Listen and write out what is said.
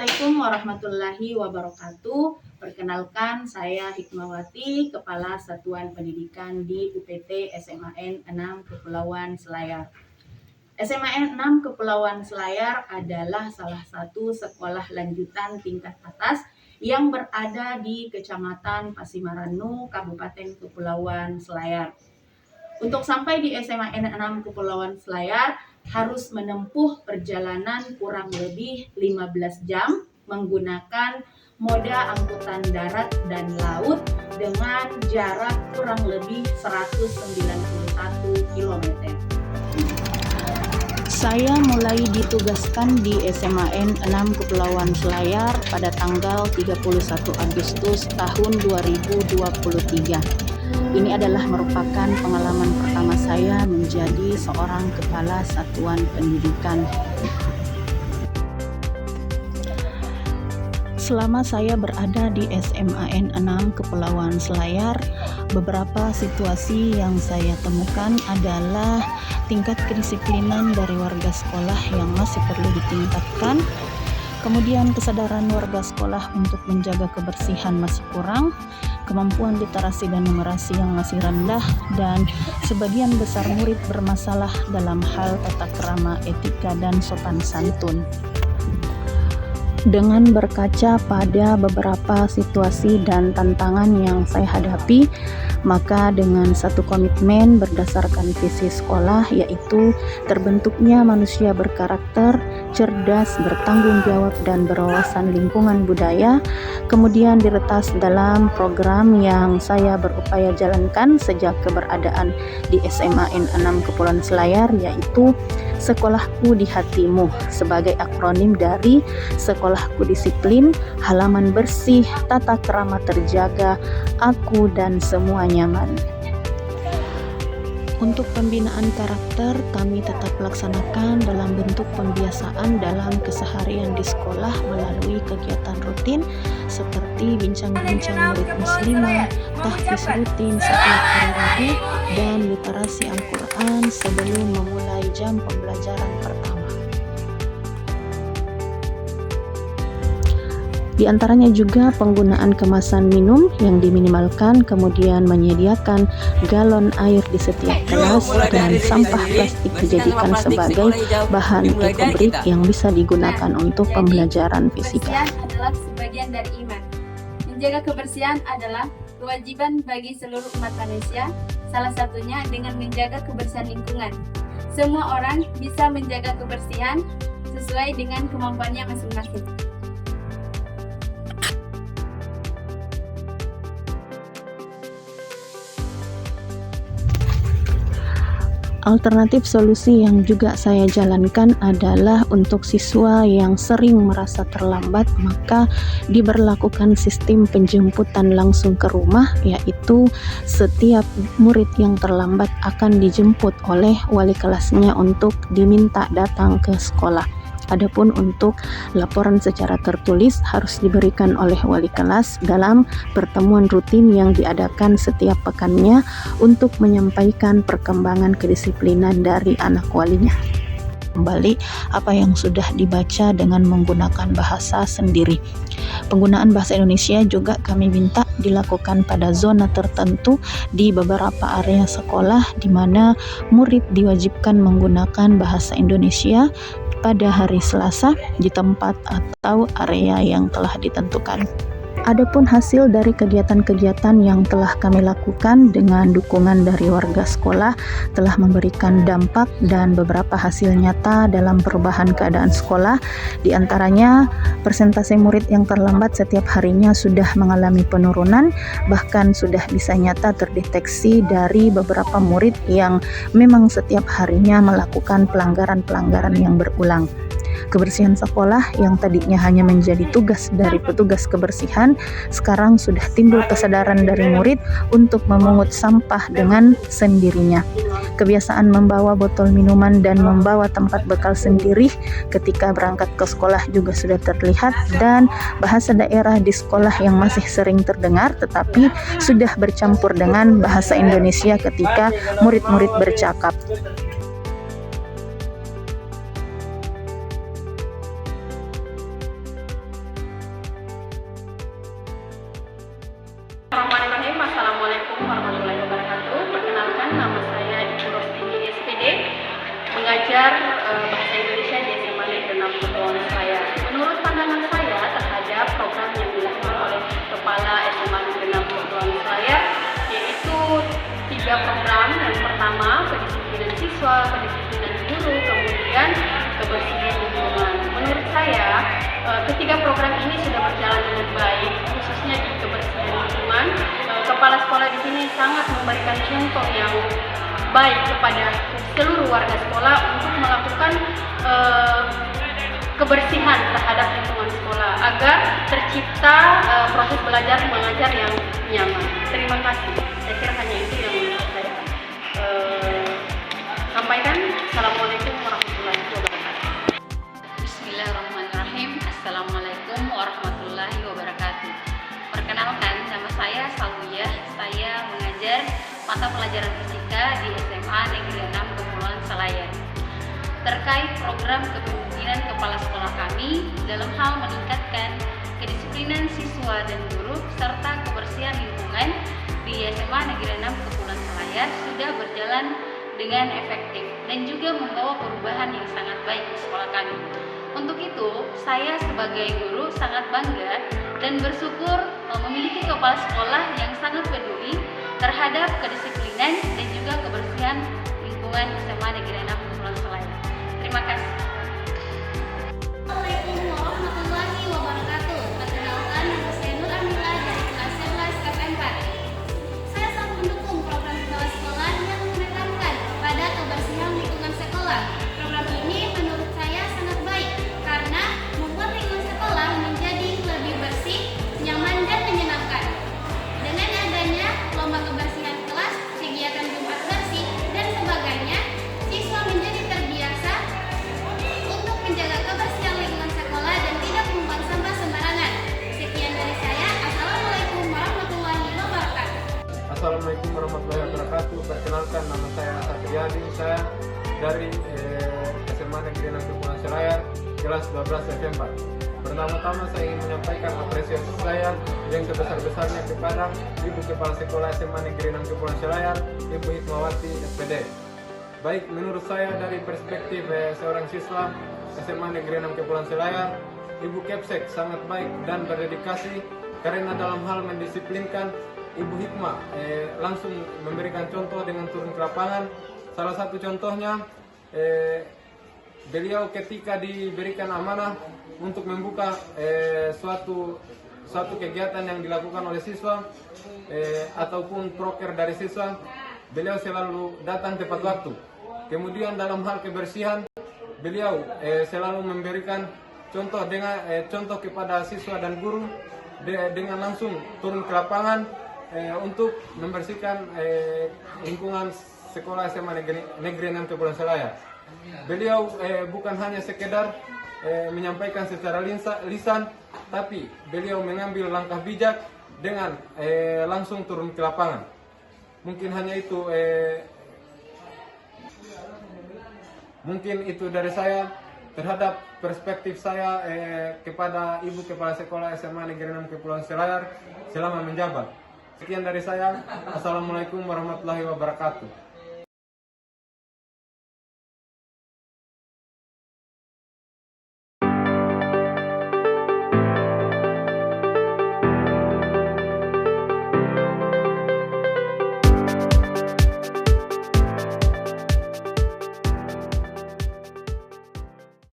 Assalamualaikum warahmatullahi wabarakatuh. Perkenalkan, saya Hikmawati, Kepala Satuan Pendidikan di UPT SMAN 6 Kepulauan Selayar. SMAN 6 Kepulauan Selayar adalah salah satu sekolah lanjutan tingkat atas yang berada di Kecamatan Pasimaranu, Kabupaten Kepulauan Selayar. Untuk sampai di SMAN 6 Kepulauan Selayar, harus menempuh perjalanan kurang lebih 15 jam menggunakan moda angkutan darat dan laut dengan jarak kurang lebih 191 km. Saya mulai ditugaskan di SMAN 6 Kepulauan Selayar pada tanggal 31 Agustus tahun 2023. Ini adalah merupakan pengalaman pertama saya menjadi seorang kepala satuan pendidikan. Selama saya berada di SMAN 6 Kepulauan Selayar, beberapa situasi yang saya temukan adalah tingkat kedisiplinan dari warga sekolah yang masih perlu ditingkatkan. Kemudian kesadaran warga sekolah untuk menjaga kebersihan masih kurang, kemampuan literasi dan numerasi yang masih rendah, dan sebagian besar murid bermasalah dalam hal tata krama, etika, dan sopan santun. Dengan berkaca pada beberapa situasi dan tantangan yang saya hadapi, maka dengan satu komitmen berdasarkan visi sekolah, yaitu terbentuknya manusia berkarakter, cerdas, bertanggung jawab, dan berwawasan lingkungan budaya, kemudian diretas dalam program yang saya berupaya jalankan sejak keberadaan di SMAN 6 Kepulauan Selayar, yaitu Sekolahku di Hatimu, sebagai akronim dari Sekolahku Disiplin, Halaman Bersih, Tata Krama Terjaga, Aku dan Semua Nyaman. Untuk pembinaan karakter, kami tetap laksanakan dalam bentuk pembiasaan dalam keseharian di sekolah melalui kegiatan rutin seperti bincang-bincang murid muslimah, tahfiz rutin setiap hari Rabu, dan literasi Al-Quran sebelum memulai jam pembelajaran pertama. Di antaranya juga penggunaan kemasan minum yang diminimalkan, kemudian menyediakan galon air di setiap kelas, dan sampah plastik dijadikan sebagai bahan ekobrik yang bisa digunakan untuk pembelajaran fisika. Kebersihan adalah sebagian dari iman. Menjaga kebersihan adalah kewajiban bagi seluruh umat manusia, salah satunya dengan menjaga kebersihan lingkungan. Semua orang bisa menjaga kebersihan sesuai dengan kemampuannya masing-masing. Alternatif solusi yang juga saya jalankan adalah untuk siswa yang sering merasa terlambat, maka diberlakukan sistem penjemputan langsung ke rumah, yaitu setiap murid yang terlambat akan dijemput oleh wali kelasnya untuk diminta datang ke sekolah. Adapun untuk laporan secara tertulis harus diberikan oleh wali kelas dalam pertemuan rutin yang diadakan setiap pekannya untuk menyampaikan perkembangan kedisiplinan dari anak walinya. Kembali apa yang sudah dibaca dengan menggunakan bahasa sendiri. Penggunaan bahasa Indonesia juga kami minta dilakukan pada zona tertentu di beberapa area sekolah di mana murid diwajibkan menggunakan bahasa Indonesia pada hari Selasa di tempat atau area yang telah ditentukan. Adapun hasil dari kegiatan-kegiatan yang telah kami lakukan dengan dukungan dari warga sekolah telah memberikan dampak dan beberapa hasil nyata dalam perubahan keadaan sekolah. Di antaranya, persentase murid yang terlambat setiap harinya sudah mengalami penurunan, bahkan sudah bisa nyata terdeteksi dari beberapa murid yang memang setiap harinya melakukan pelanggaran-pelanggaran yang berulang. Kebersihan sekolah yang tadinya hanya menjadi tugas dari petugas kebersihan, sekarang sudah timbul kesadaran dari murid untuk memungut sampah dengan sendirinya. Kebiasaan membawa botol minuman dan membawa tempat bekal sendiri ketika berangkat ke sekolah juga sudah terlihat, dan bahasa daerah di sekolah yang masih sering terdengar tetapi sudah bercampur dengan bahasa Indonesia ketika murid-murid bercakap. mengajar bahasa Indonesia di SMA Negeri 6 Kepulauan Selayar. Menurut pandangan saya terhadap program yang dilakukan oleh Kepala SMA Negeri 6 Kepulauan Selayar, yaitu 3 program. Yang pertama, kedisiplinan siswa, kedisiplinan guru, kemudian kebersihan lingkungan. Menurut saya, ketiga program ini sudah berjalan dengan baik, khususnya di kebersihan lingkungan. Kepala sekolah di sini sangat memberikan contoh yang baik kepada seluruh warga sekolah untuk melakukan kebersihan terhadap lingkungan sekolah agar tercipta proses belajar mengajar yang nyaman. Terima kasih. Saya kira hanya itu yang saya sampaikan. Assalamualaikum warahmatullahi wabarakatuh. Bismillahirrahmanirrahim. Assalamualaikum warahmatullahi wabarakatuh. Perkenalkan, nama saya Salwiyah. Saya mengajar mata pelajaran fisika di SMA Negeri 6 Kepulauan Selayar. Terkait program kepemimpinan kepala sekolah kami dalam hal meningkatkan kedisiplinan siswa dan guru serta kebersihan lingkungan di SMA Negeri 6 Kepulauan Selayar sudah berjalan dengan efektif dan juga membawa perubahan yang sangat baik di sekolah kami. Untuk itu, saya sebagai guru sangat bangga dan bersyukur memiliki kepala sekolah yang sangat peduli terhadap kedisiplinan dan juga kebersihan lingkungan SMA Negeri 6 Kepulauan Selayar. Terima kasih. Assalamualaikum warahmatullahi wabarakatuh. Perkenalkan, nama saya Nur Amila dari kelas 11 KP4. Saya sangat mendukung program kepala sekolah yang menekankan pada kebersihan lingkungan sekolah. Program ini menurut saya sangat baik karena membuat lingkungan sekolah menjadi lebih bersih, nyaman, dan menyenangkan. Dengan adanya lomba kebersihan kelas, kegiatan Jumat bersih, dan sebagainya, siswa menjadi terbiasa untuk menjaga kebersihan lingkungan sekolah dan tidak membuang sampah sembarangan. Sekian dari saya. Assalamualaikum warahmatullahi wabarakatuh. Assalamualaikum warahmatullahi wabarakatuh. Perkenalkan, nama saya Satriadi. Saya dari SMA Negeri 6 Kepulauan Selayar, kelas 12 SMP. Pertama-tama saya ingin menyampaikan apresiasi saya yang sebesar-besarnya kepada Ibu Kepala Sekolah SMA Negeri 6 Kepulauan Selayar, Ibu Hikmawati SPD. Baik, menurut saya dari perspektif seorang siswa SMA Negeri 6 Kepulauan Selayar, Ibu Kepsek sangat baik dan berdedikasi karena dalam hal mendisiplinkan. Ibu Hikmah langsung memberikan contoh dengan turun ke lapangan. Salah satu contohnya, beliau ketika diberikan amanah untuk membuka suatu kegiatan yang dilakukan oleh siswa ataupun proker dari siswa, beliau selalu datang tepat waktu. Kemudian dalam hal kebersihan, beliau selalu memberikan contoh contoh kepada siswa dan guru dengan langsung turun ke lapangan untuk membersihkan lingkungan sekolah SMA Negeri 6 Kepulauan Selayar. Beliau bukan hanya sekedar menyampaikan secara lisan, tapi beliau mengambil langkah bijak dengan langsung turun ke lapangan. Mungkin hanya itu. Mungkin itu dari saya terhadap perspektif saya kepada Ibu Kepala Sekolah SMA Negeri 6 Kepulauan Selayar selama menjabat. Sekian dari saya. Assalamualaikum warahmatullahi wabarakatuh.